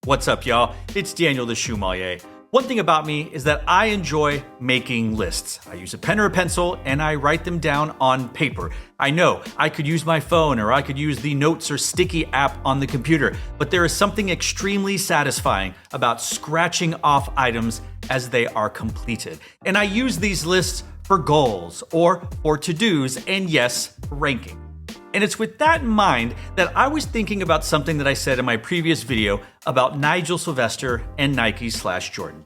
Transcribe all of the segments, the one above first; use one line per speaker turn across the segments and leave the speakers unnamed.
What's up, y'all? It's Daniel the Shoemmelier. One thing about me is that I enjoy making lists. I use a pen or a pencil and I write them down on paper. I know I could use my phone or I could use the notes or sticky app on the computer, but there is something extremely satisfying about scratching off items as they are completed. And I use these lists for goals or for to-dos and yes, ranking. And it's with that in mind that I was thinking about something that I said in my previous video about Nigel Sylvester and Nike/Jordan.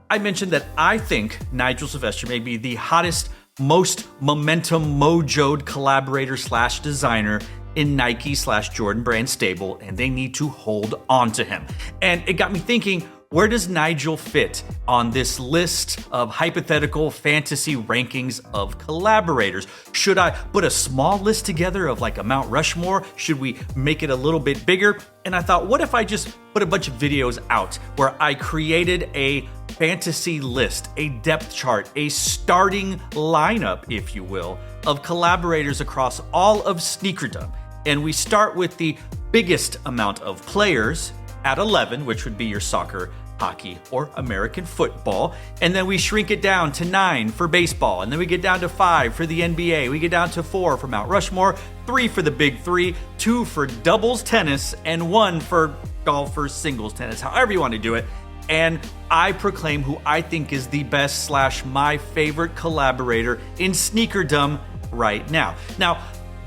I mentioned that I think Nigel Sylvester may be the hottest, most momentum mojoed collaborator/designer in Nike/Jordan brand stable, and they need to hold on to him. And it got me thinking, where does Nigel fit on this list of hypothetical fantasy rankings of collaborators? Should I put a small list together of like a Mount Rushmore? Should we make it a little bit bigger? And I thought, what if I just put a bunch of videos out where I created a fantasy list, a depth chart, a starting lineup, if you will, of collaborators across all of sneakerdom. And we start with the biggest amount of players at 11, which would be your soccer, hockey, or American football. And then we shrink it down to 9 for baseball. And then we get down to 5 for the NBA. We get down to 4 for Mount Rushmore, 3 for the big 3, 2 for doubles tennis, and 1 for golfers singles tennis, however you want to do it. And I proclaim who I think is the best / my favorite collaborator in sneakerdom right now. Now,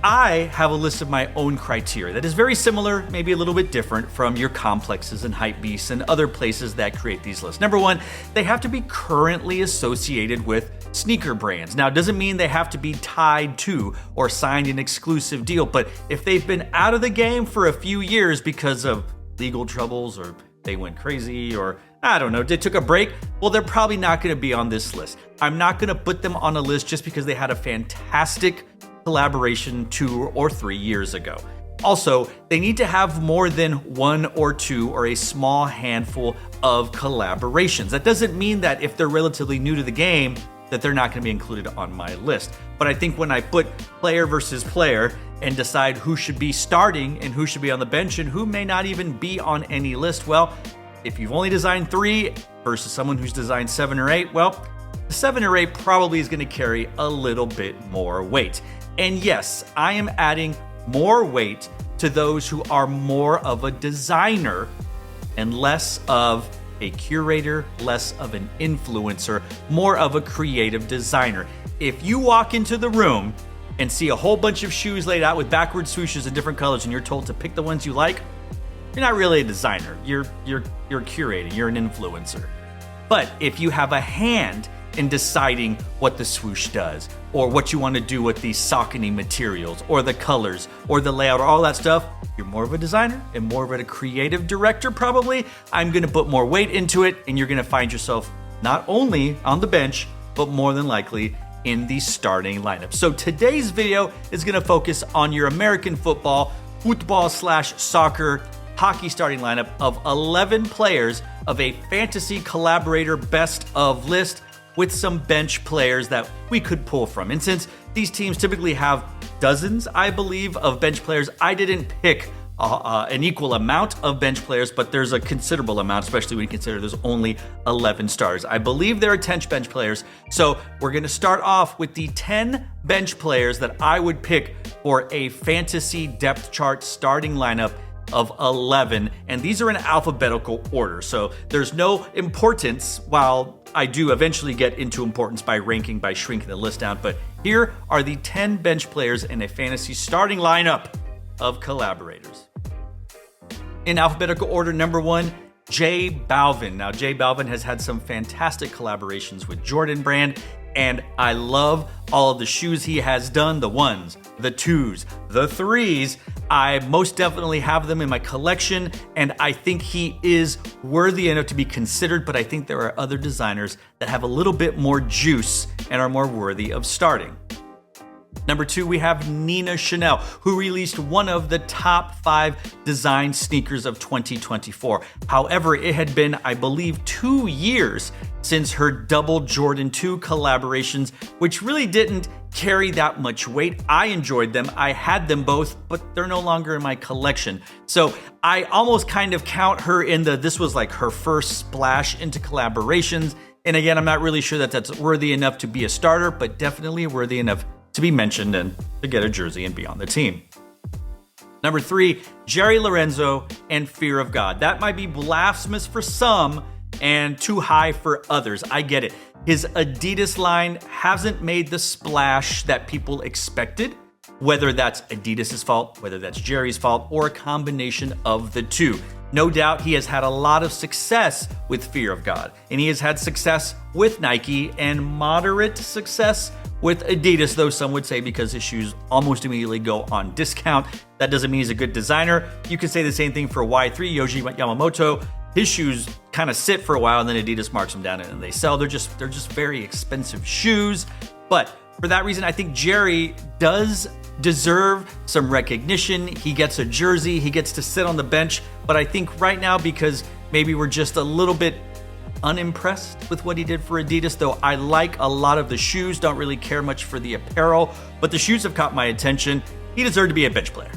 I have a list of my own criteria that is very similar, maybe a little bit different from your complexes and hypebeasts and other places that create these lists. Number one, they have to be currently associated with sneaker brands. Now, it doesn't mean they have to be tied to or signed an exclusive deal, but if they've been out of the game for a few years because of legal troubles or they went crazy or I don't know, they took a break, well, they're probably not going to be on this list. I'm not going to put them on a list just because they had a fantastic collaboration 2 or 3 years ago. Also, they need to have more than 1 or 2 or a small handful of collaborations. That doesn't mean that if they're relatively new to the game, that they're not going to be included on my list. But I think when I put player versus player and decide who should be starting and who should be on the bench and who may not even be on any list, well, if you've only designed 3 versus someone who's designed 7 or 8, well, the 7 or 8 probably is going to carry a little bit more weight. And yes, I am adding more weight to those who are more of a designer and less of a curator, less of an influencer, more of a creative designer. If you walk into the room and see a whole bunch of shoes laid out with backward swooshes in different colors and you're told to pick the ones you like, you're not really a designer. You're curating, you're an influencer. But if you have a hand in deciding what the swoosh does, or what you want to do with the Saucony materials, or the colors, or the layout, or all that stuff, you're more of a designer and more of a creative director probably. I'm going to put more weight into it, and you're going to find yourself not only on the bench, but more than likely in the starting lineup. So today's video is going to focus on your American football / soccer, hockey starting lineup of 11 players of a fantasy collaborator best of list, with some bench players that we could pull from. And since these teams typically have dozens, I believe, of bench players, I didn't pick an equal amount of bench players, but there's a considerable amount, especially when you consider there's only 11 stars. I believe there are 10 bench players. So we're going to start off with the 10 bench players that I would pick for a fantasy depth chart starting lineup of 11, and these are in alphabetical order, so there's no importance, while I do eventually get into importance by ranking, by shrinking the list down, but here are the 10 bench players in a fantasy starting lineup of collaborators. In alphabetical order, number 1, J Balvin. Now, J Balvin has had some fantastic collaborations with Jordan Brand, and I love all of the shoes he has done, the 1s, the 2s, the 3s. I most definitely have them in my collection, and I think he is worthy enough to be considered, but I think there are other designers that have a little bit more juice and are more worthy of starting. Number 2, we have Nina Chanel, who released one of the top 5 design sneakers of 2024. However, it had been, I believe, 2 years since her double Jordan 2 collaborations, which really didn't carry that much weight. I enjoyed them. I had them both, but they're no longer in my collection. So I almost kind of count her in this was like her first splash into collaborations. And again, I'm not really sure that that's worthy enough to be a starter, but definitely worthy enough to be mentioned and to get a jersey and be on the team. Number 3, Jerry Lorenzo and Fear of God. That might be blasphemous for some and too high for others. I get it. His Adidas line hasn't made the splash that people expected, whether that's Adidas's fault, whether that's Jerry's fault, or a combination of the two. No doubt he has had a lot of success with Fear of God, and he has had success with Nike and moderate success with Adidas, though some would say because his shoes almost immediately go on discount. That doesn't mean he's a good designer. You could say the same thing for Y3, Yohji Yamamoto. His shoes kind of sit for a while and then Adidas marks them down and they sell. They're just very expensive shoes. But for that reason, I think Jerry does deserve some recognition. He gets a jersey, he gets to sit on the bench. But I think right now, because maybe we're just a little bit unimpressed with what he did for Adidas, though I like a lot of the shoes, don't really care much for the apparel, but the shoes have caught my attention. He deserved to be a bench player.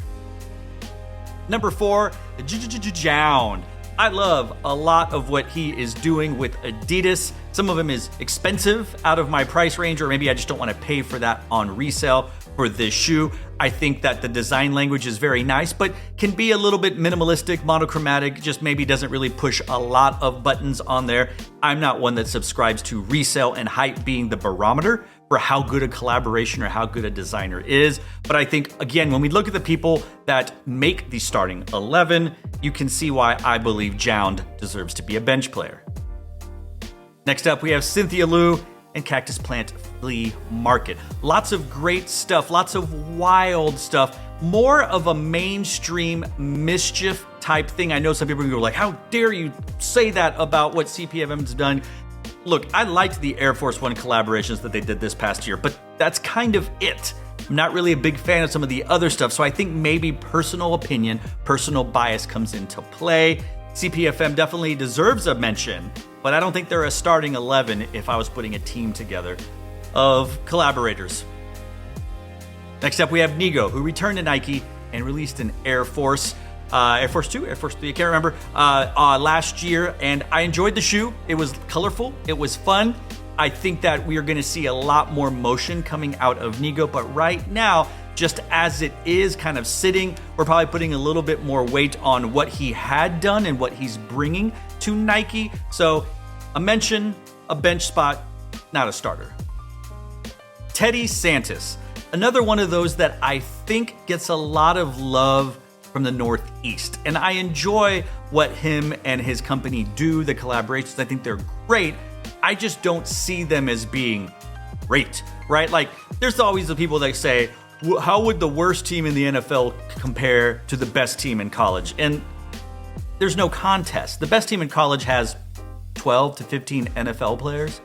Number 4, Jound. I love a lot of what he is doing with Adidas. Some of them is expensive out of my price range, or maybe I just don't want to pay for that on resale for this shoe. I think that the design language is very nice, but can be a little bit minimalistic, monochromatic, just maybe doesn't really push a lot of buttons on there. I'm not one that subscribes to resale and hype being the barometer for how good a collaboration or how good a designer is. But I think, again, when we look at the people that make the starting 11, you can see why I believe Jound deserves to be a bench player. Next up, we have Cynthia Liu and Cactus Plant Flea Market. Lots of great stuff, lots of wild stuff, more of a mainstream mischief type thing. I know some people are like, how dare you say that about what CPFM's done? Look, I liked the Air Force One collaborations that they did this past year, but that's kind of it. I'm not really a big fan of some of the other stuff, so I think maybe personal opinion, personal bias comes into play. CPFM definitely deserves a mention, but I don't think they're a starting 11 if I was putting a team together of collaborators. Next up, we have Nigo, who returned to Nike and released an Air Force 2, Air Force 3, I can't remember, last year, and I enjoyed the shoe. It was colorful, it was fun. I think that we are going to see a lot more motion coming out of Nigo, but right now, just as it is kind of sitting, we're probably putting a little bit more weight on what he had done and what he's bringing to Nike. So a mention, a bench spot, not a starter. Teddy Santis, another one of those that I think gets a lot of love from the Northeast. And I enjoy what him and his company do, the collaborations. I think they're great. I just don't see them as being great, right? Like, there's always the people that say, how would the worst team in the NFL compare to the best team in college? And there's no contest. The best team in college has 12 to 15 NFL players.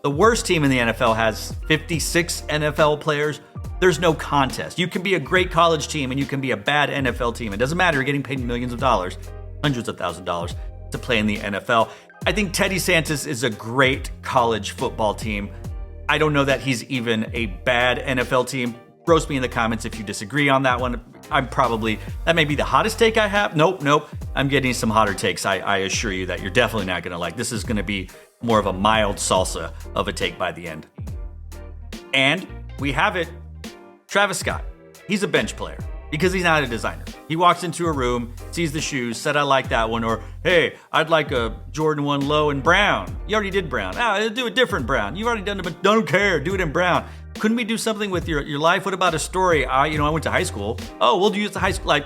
The worst team in the NFL has 56 NFL players. There's no contest. You can be a great college team and you can be a bad NFL team. It doesn't matter. You're getting paid millions of dollars, hundreds of thousands of dollars to play in the NFL. I think Teddy Santis is a great college football team. I don't know that he's even a bad NFL team. Roast me in the comments if you disagree on that one. That may be the hottest take I have. Nope. I'm getting some hotter takes. I assure you that you're definitely not going to like. This is going to be more of a mild salsa of a take by the end. And we have it. Travis Scott. He's a bench player because he's not a designer. He walks into a room, sees the shoes, said, I like that one. Or, hey, I'd like a Jordan 1 low in brown. You already did brown. Do a different brown. You've already done it, but don't care. Do it in brown. Couldn't we do something with your life? What about a story? I went to high school. Oh, we'll use the high school.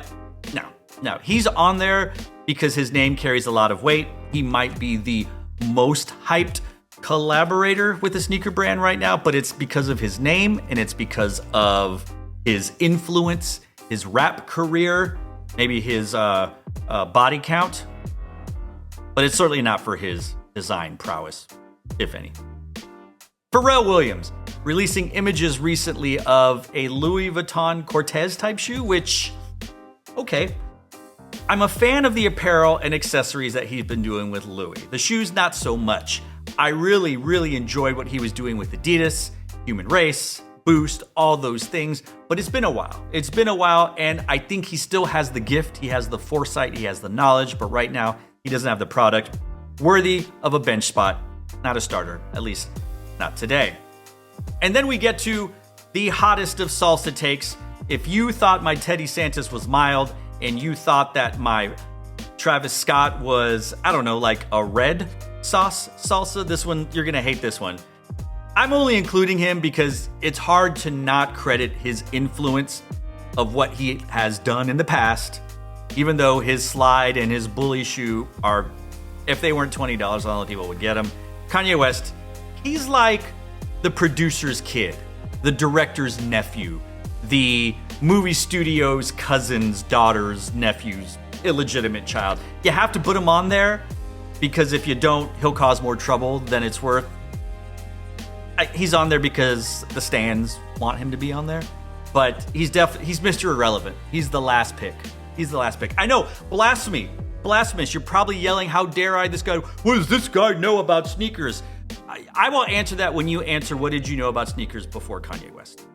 No. He's on there because his name carries a lot of weight. He might be the most hyped collaborator with a sneaker brand right now, but it's because of his name and it's because of his influence, his rap career, maybe his body count, but it's certainly not for his design prowess, if any. Pharrell Williams. releasing images recently of a Louis Vuitton Cortez type shoe, which, okay. I'm a fan of the apparel and accessories that he's been doing with Louis. The shoes, not so much. I really, really enjoyed what he was doing with Adidas, Human Race, Boost, all those things, but it's been a while. It's been a while, and I think he still has the gift, he has the foresight, he has the knowledge, but right now, he doesn't have the product worthy of a bench spot, not a starter, at least not today. And then we get to the hottest of salsa takes. If you thought my Teddy Santis was mild, and you thought that my Travis Scott was, I don't know, like a red sauce salsa, this one, you're gonna hate this one. I'm only including him because it's hard to not credit his influence of what he has done in the past, even though his slide and his bully shoe are, if they weren't $20, I don't know if people would get them. Kanye West, he's like the producer's kid, the director's nephew, the movie studio's cousin's daughter's nephew's illegitimate child. You have to put him on there because if you don't, he'll cause more trouble than it's worth. He's on there because the stands want him to be on there, but he's Mr. Irrelevant. He's the last pick. He's the last pick. I know, blasphemy, blasphemous. You're probably yelling, how dare I, this guy, what does this guy know about sneakers? I will answer that when you answer, what did you know about sneakers before Kanye West?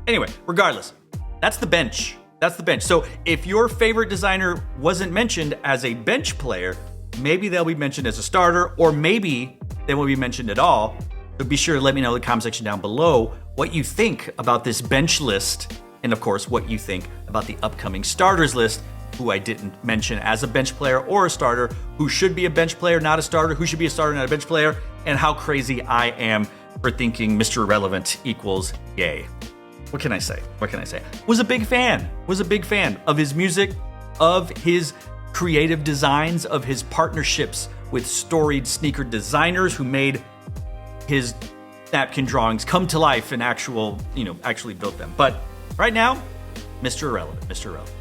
Anyway, regardless, that's the bench. That's the bench. So if your favorite designer wasn't mentioned as a bench player, maybe they'll be mentioned as a starter, or maybe they won't be mentioned at all. So be sure to let me know in the comment section down below what you think about this bench list, and of course, what you think about the upcoming starters list, who I didn't mention as a bench player or a starter, who should be a bench player, not a starter, who should be a starter, not a bench player, and how crazy I am for thinking Mr. Irrelevant equals yay. What can I say? What can I say? Was a big fan of his music, of his creative designs, of his partnerships with storied sneaker designers who made his napkin drawings come to life and actually built them. But right now, Mr. Irrelevant, Mr. Irrelevant.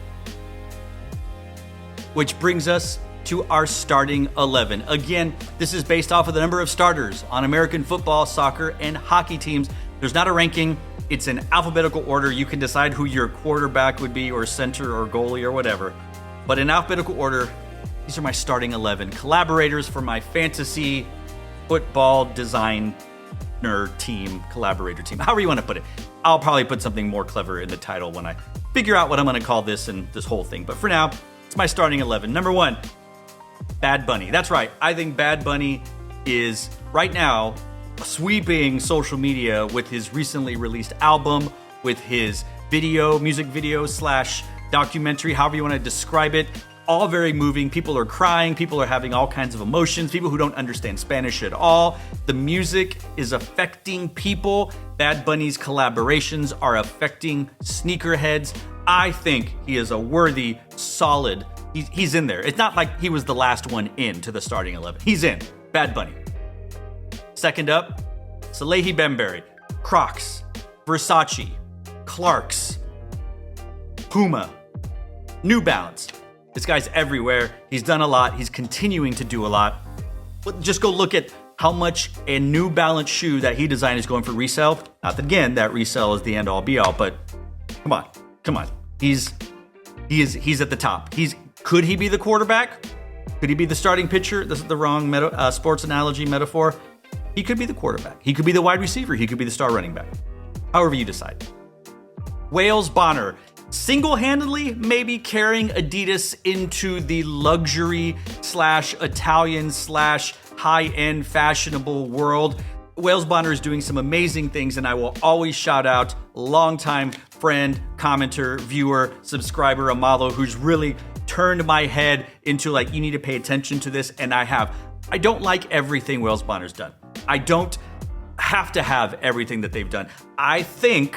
Which brings us to our starting 11. Again, this is based off of the number of starters on American football, soccer, and hockey teams. There's not a ranking. It's in alphabetical order. You can decide who your quarterback would be, or center, or goalie, or whatever. But in alphabetical order, these are my starting 11 collaborators for my fantasy football designer team, collaborator team, however you want to put it. I'll probably put something more clever in the title when I figure out what I'm going to call this and this whole thing. But for now, it's my starting 11. Number 1, Bad Bunny. That's right. I think Bad Bunny is right now sweeping social media with his recently released album, with his music video / documentary, however you want to describe it. All very moving. People are crying. People are having all kinds of emotions. People who don't understand Spanish at all. The music is affecting people. Bad Bunny's collaborations are affecting sneakerheads. I think he is a worthy, solid, he's in there. It's not like he was the last one in to the starting 11. He's in. Bad Bunny. Second up, Salehi Bembury, Crocs, Versace, Clarks, Puma, New Balance. This guy's everywhere. He's done a lot. He's continuing to do a lot. But just go look at how much a New Balance shoe that he designed is going for resale. Not that, again, that resale is the end all be all, but come on. He's at the top. Could he be the quarterback? Could he be the starting pitcher? This is the wrong sports analogy metaphor. He could be the quarterback. He could be the wide receiver. He could be the star running back. However you decide. Wales Bonner, single-handedly maybe carrying Adidas into the luxury / Italian / high-end fashionable world. Wales Bonner is doing some amazing things, and I will always shout out longtime friend, commenter, viewer, subscriber, Amalo, who's really turned my head into you need to pay attention to this, and I have. I don't like everything Wales Bonner's done. I don't have to have everything that they've done. I think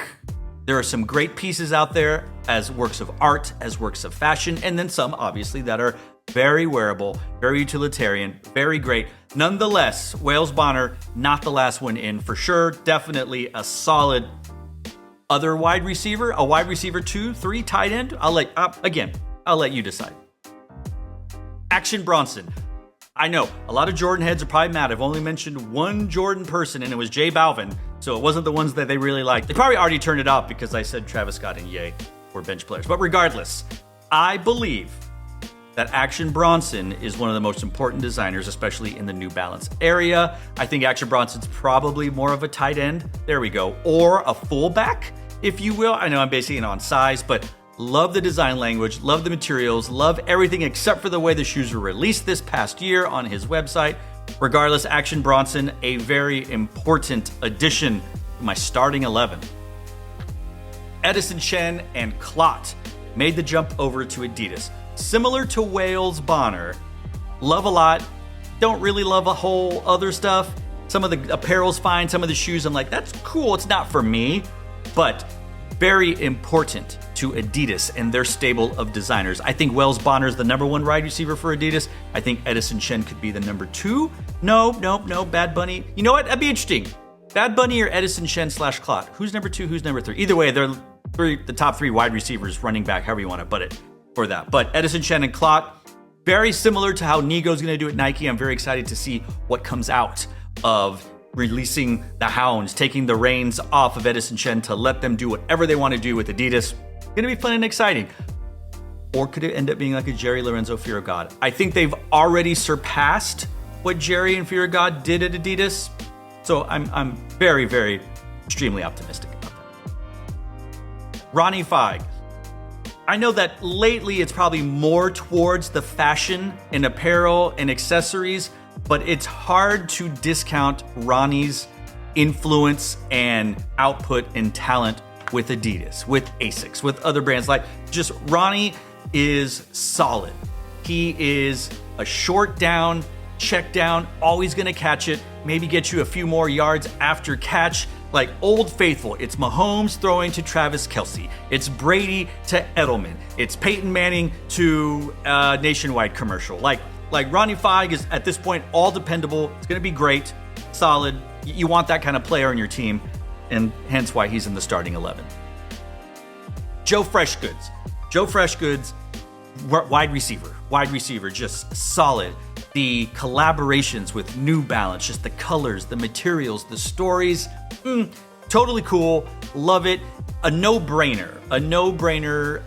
there are some great pieces out there as works of art, as works of fashion, and then some, obviously, that are very wearable, very utilitarian, very great. Nonetheless, Wales Bonner, not the last one in for sure. Definitely a solid other wide receiver, a wide receiver 2, 3, tight end. I'll let you decide. Action Bronson. I know a lot of Jordan heads are probably mad. I've only mentioned one Jordan person, and it was J Balvin. So it wasn't the ones that they really liked. They probably already turned it off because I said Travis Scott and Ye were bench players. But regardless, I believe that Action Bronson is one of the most important designers, especially in the New Balance area. I think Action Bronson's probably more of a tight end. There we go. Or a fullback, if you will. I know I'm basing it on size, but love the design language, love the materials, love everything except for the way the shoes were released this past year on his website. Regardless, Action Bronson, a very important addition to my starting 11. Edison Chen and Clot made the jump over to Adidas. Similar to Wales Bonner, love a lot, don't really love a whole other stuff. Some of the apparel's fine, some of the shoes, I'm like, that's cool, it's not for me. But very important to Adidas and their stable of designers. I think Wales Bonner is the number 1 wide receiver for Adidas. I think Edison Chen could be the number 2. No, Bad Bunny. You know what? That'd be interesting. Bad Bunny or Edison Chen / Clot. Who's number 2? Who's number 3? Either way, they're the top 3 wide receivers, running back, however you want to put it for that. But Edison Chen and Clot, very similar to how Nigo's going to do at Nike. I'm very excited to see what comes out of releasing the hounds, taking the reins off of Edison Chen to let them do whatever they want to do with Adidas. Going to be fun and exciting. Or could it end up being like a Jerry Lorenzo Fear of God? I think they've already surpassed what Jerry and Fear of God did at Adidas. So I'm very, very extremely optimistic about that. Ronnie Feig. I know that lately it's probably more towards the fashion and apparel and accessories, but it's hard to discount Ronnie's influence and output and talent with Adidas, with Asics, with other brands. Like, just Ronnie is solid. He is a short down, check down, always gonna catch it, maybe get you a few more yards after catch. Like Old Faithful, it's Mahomes throwing to Travis Kelce. It's Brady to Edelman. It's Peyton Manning to Nationwide commercial. Like Ronnie Feig is, at this point, all dependable. It's going to be great, solid. You want that kind of player on your team, and hence why he's in the starting 11. Joe Freshgoods. Joe Freshgoods, wide receiver, just solid. The collaborations with New Balance, just the colors, the materials, the stories, totally cool. Love it. A no-brainer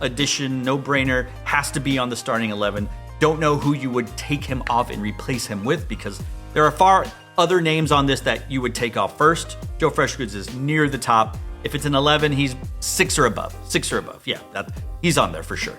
addition, no-brainer, has to be on the starting 11. Don't know who you would take him off and replace him with, because there are far other names on this that you would take off first. Joe Freshgoods is near the top. If it's an 11, he's 6 or above. Yeah, he's on there for sure.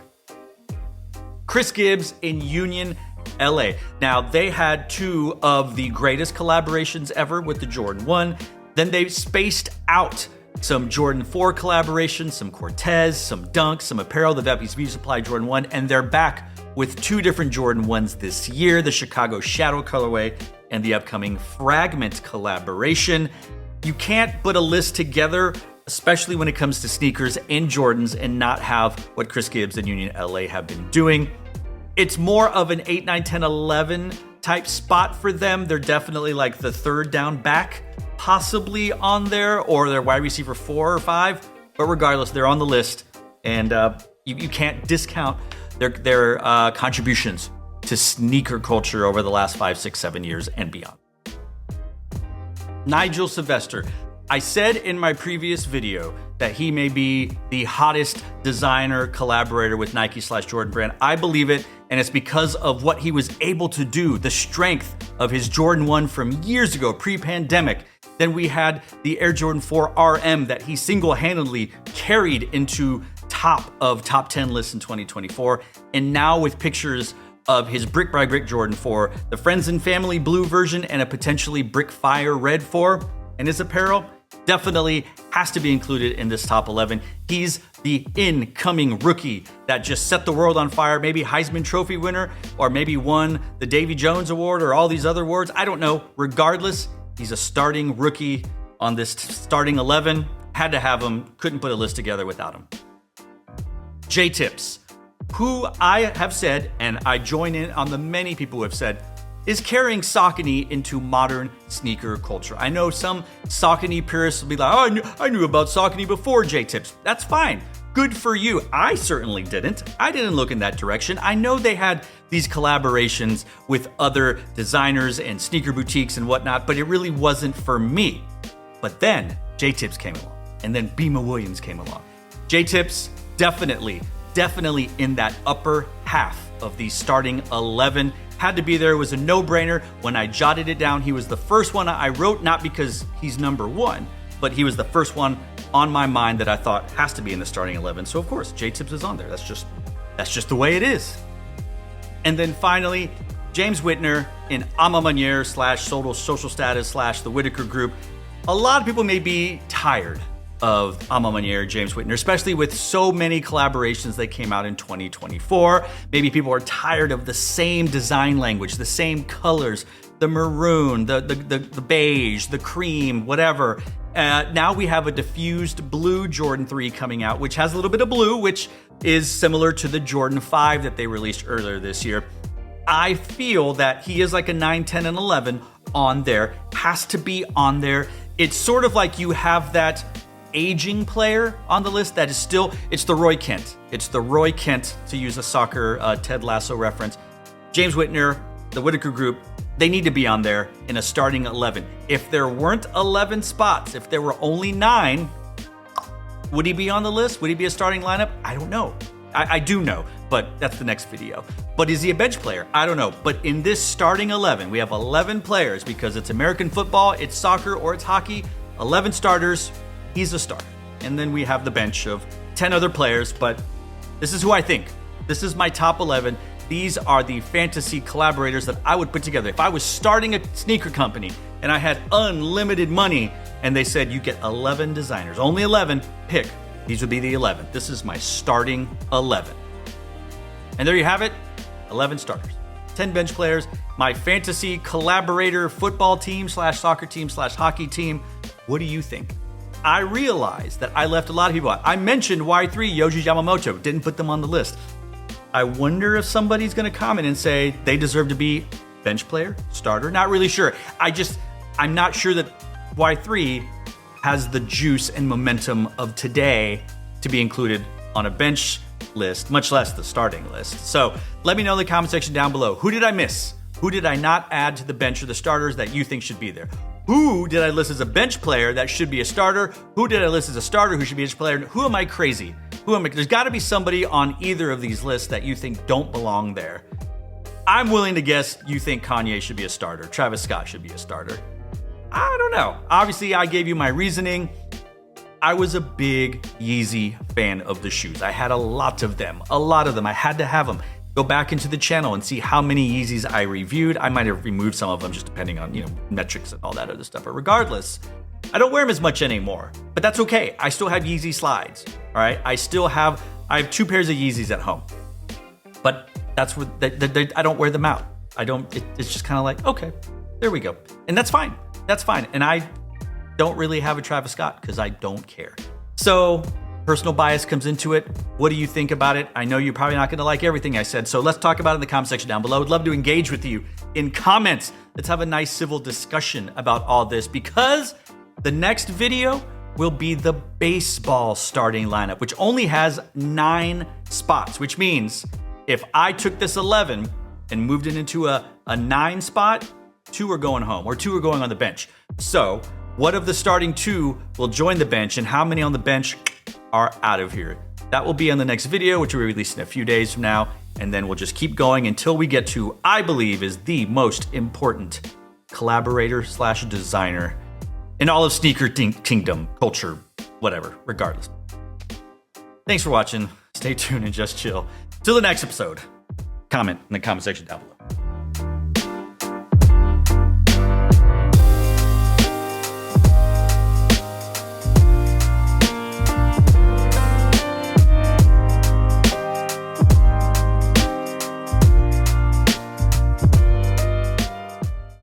Chris Gibbs in Union, LA. Now, they had 2 of the greatest collaborations ever with the Jordan 1. Then they spaced out some Jordan 4 collaborations, some Cortez, some Dunk, some apparel, the VP Supply Jordan 1, and they're back with 2 different Jordan 1s this year, the Chicago Shadow colorway and the upcoming Fragment collaboration. You can't put a list together, especially when it comes to sneakers and Jordans, and not have what Chris Gibbs and Union LA have been doing. It's more of an 8, 9, 10, 11 type spot for them. They're definitely like the 3rd down back, possibly on there, or their wide receiver 4 or 5. But regardless, they're on the list, and you can't discount their contributions to sneaker culture over the last 5, 6, 7 years and beyond. Nigel Sylvester. I said in my previous video that he may be the hottest designer collaborator with Nike / Jordan Brand. I believe it, and it's because of what he was able to do, the strength of his Jordan 1 from years ago, pre-pandemic. Then we had the Air Jordan 4 RM that he single-handedly carried into top 10 lists in 2024. And now with pictures of his Brick by Brick Jordan 4, the Friends and Family blue version, and a potentially Brick Fire red 4, and his apparel definitely has to be included in this top 11. He's the incoming rookie that just set the world on fire, maybe Heisman Trophy winner, or maybe won the Davy Jones Award or all these other awards. I don't know. Regardless, he's a starting rookie on this starting 11. Had to have him. Couldn't put a list together without him. J-Tips, who I have said, and I join in on the many people who have said, is carrying Saucony into modern sneaker culture. I know some Saucony purists will be like, oh, I knew about Saucony before J-Tips. That's fine. Good for you. I certainly didn't. I didn't look in that direction. I know they had these collaborations with other designers and sneaker boutiques and whatnot, but it really wasn't for me. But then J-Tips came along, and then Beema Williams came along. J-Tips definitely in that upper half of the starting 11. Had to be there. It was a no-brainer. When I jotted it down, he was the first one I wrote, not because he's number one, but he was the first one on my mind that I thought has to be in the starting 11. So of course, J-Tips is on there. That's just the way it is. And then finally, James Whitner in Shoemmelier / social status / the Whitaker group. A lot of people may be tired of Shoemmelier, James Whitner, especially with so many collaborations that came out in 2024. Maybe people are tired of the same design language, the same colors, the maroon, the beige, the cream, whatever. Now we have a diffused blue Jordan 3 coming out, which has a little bit of blue, which is similar to the Jordan 5 that they released earlier this year. I feel that he is like a 9, 10, and 11 on there. Has to be on there. It's sort of like you have that aging player on the list that is still, it's the Roy Kent. It's the Roy Kent, to use a soccer Ted Lasso reference. James Whitner, the Whitaker group, they need to be on there in a starting 11. If there weren't 11 spots, if there were only 9, would he be on the list? Would he be a starting lineup? I don't know. I do know, but that's the next video. But is he a bench player? I don't know. But in this starting 11, we have 11 players because it's American football, it's soccer, or it's hockey. 11 starters, he's a starter. And then we have the bench of 10 other players, but this is who I think. This is my top 11. These are the fantasy collaborators that I would put together. If I was starting a sneaker company and I had unlimited money and they said you get 11 designers, only 11, pick. These would be the 11. This is my starting 11. And there you have it, 11 starters, 10 bench players, my fantasy collaborator football team / soccer team / hockey team. What do you think? I realized that I left a lot of people out. I mentioned Y3, Yoji Yamamoto, didn't put them on the list. I wonder if somebody's going to comment and say they deserve to be bench player, starter. Not really sure. I'm not sure that Y3 has the juice and momentum of today to be included on a bench list, much less the starting list. So let me know in the comment section down below. Who did I miss? Who did I not add to the bench or the starters that you think should be there? Who did I list as a bench player that should be a starter? Who did I list as a starter who should be a bench player? Who am I crazy? There's got to be somebody on either of these lists that you think don't belong there. I'm willing to guess you think Kanye should be a starter. Travis Scott should be a starter. I don't know. Obviously, I gave you my reasoning. I was a big Yeezy fan of the shoes. I had a lot of them. I had to have them. Go back into the channel and see how many Yeezys I reviewed. I might have removed some of them just depending on, metrics and all that other stuff. But regardless, I don't wear them as much anymore. But that's okay. I still have Yeezy slides. All right. I have 2 pairs of Yeezys at home. But that's what I don't wear them out. It's just kind of like, okay, there we go. And that's fine. That's fine. And I don't really have a Travis Scott because I don't care. So personal bias comes into it. What do you think about it? I know you're probably not going to like everything I said. So let's talk about it in the comment section down below. I'd love to engage with you in comments. Let's have a nice civil discussion about all this because the next video will be the baseball starting lineup, which only has 9 spots, which means if I took this 11 and moved it into a 9 spot, 2 are going home or 2 are going on the bench. So what of the starting 2 will join the bench and how many on the bench are out of here? That will be on the next video, which will be released in a few days from now. And then we'll just keep going until we get to, I believe, is the most important collaborator / designer in all of sneaker kingdom, culture, whatever, regardless. Thanks for watching. Stay tuned and just chill. Till the next episode. Comment in the comment section down below.